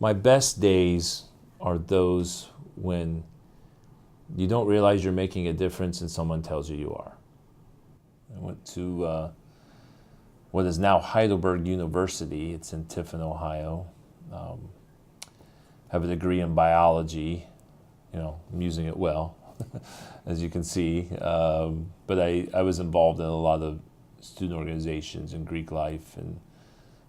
My best days are those when you don't realize you're making a difference and someone tells you you are. I went to what is now Heidelberg University. It's in Tiffin, Ohio. Have a degree in biology. I'm using it well, as you can see. But I was involved in a lot of student organizations and Greek life, and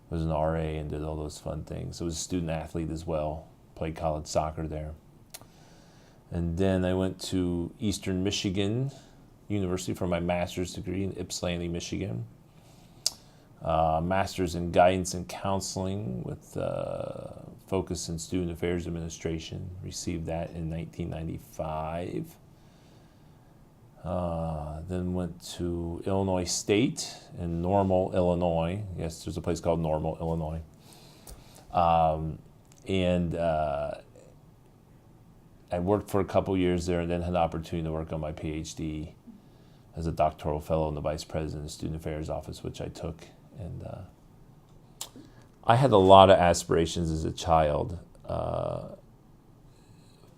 was an RA and did all those fun things. I was a student athlete as well, played college soccer there. And then I went to Eastern Michigan University for my master's degree in Ypsilanti, Michigan. Master's in guidance and counseling with focus in student affairs administration. Received that in 1995. Then went to Illinois State in Normal, Illinois. Yes, there's a place called Normal, Illinois. And I worked for a couple years there and then had the opportunity to work on my PhD as a doctoral fellow in the Vice President of Student Affairs Office, which I took. And I had a lot of aspirations as a child,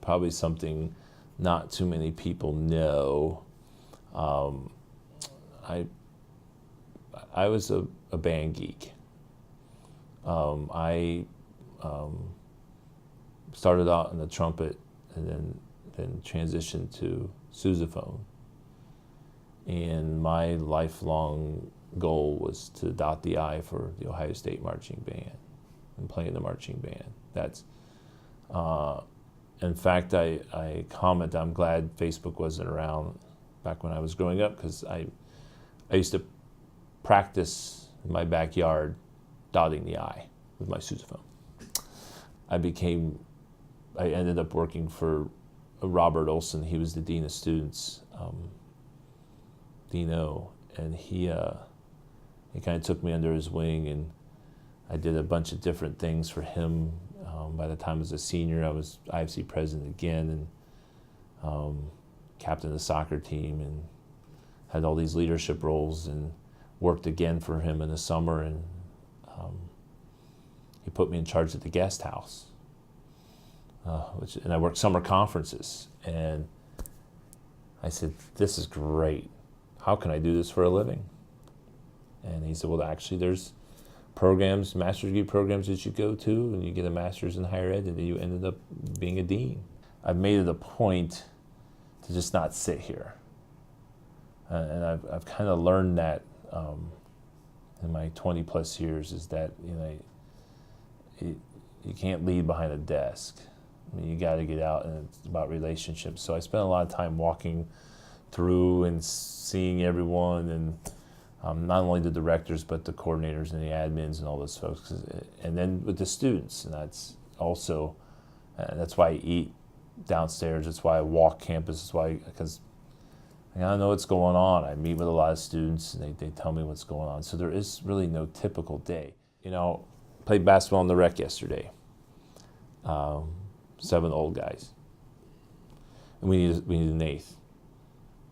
probably something not too many people know. I was a band geek. I started out in the trumpet and then transitioned to sousaphone. And my lifelong goal was to dot the I for the Ohio State Marching Band and play in the marching band. That's, in fact, I comment, I'm glad Facebook wasn't around back when I was growing up, because I used to practice in my backyard dotting the I with my sousaphone. I ended up working for Robert Olson. He was the Dean of Students, Dean O, and he kind of took me under his wing, and I did a bunch of different things for him. By the time I was a senior, I was IFC president again, and captain of the soccer team, and had all these leadership roles, and worked again for him in the summer, and he put me in charge of the guest house, and I worked summer conferences, and I said, this is great. How can I do this for a living? And he said, well, actually, there's programs, master's degree programs that you go to, and you get a master's in higher ed, and then you ended up being a dean. I've made it a point to just not sit here. And I've kind of learned that in my 20 plus years, is that you can't lead behind a desk. I mean, you got to get out, and it's about relationships. So I spent a lot of time walking through and seeing everyone, and not only the directors, but the coordinators and the admins and all those folks, and then with the students. And that's also, that's why I eat downstairs. That's why I walk campus. That's why, because I know what's going on. I meet with a lot of students, and they tell me what's going on. So there is really no typical day. Played basketball in the rec yesterday. 7 old guys. And we need an 8th.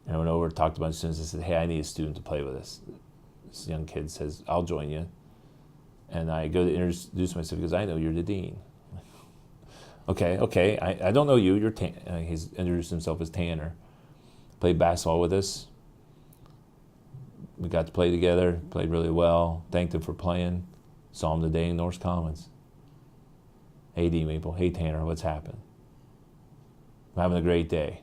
And I went over, talked to a bunch of students, and said, hey, I need a student to play with us. This young kid says, I'll join you. And I go to introduce myself, because I know you're the dean. Okay, I don't know you, you're he's introduced himself as Tanner. Played basketball with us. We got to play together, played really well, thanked him for playing. Saw him today in North Commons. Hey, D. Waple, hey, Tanner, what's happened? I'm having a great day.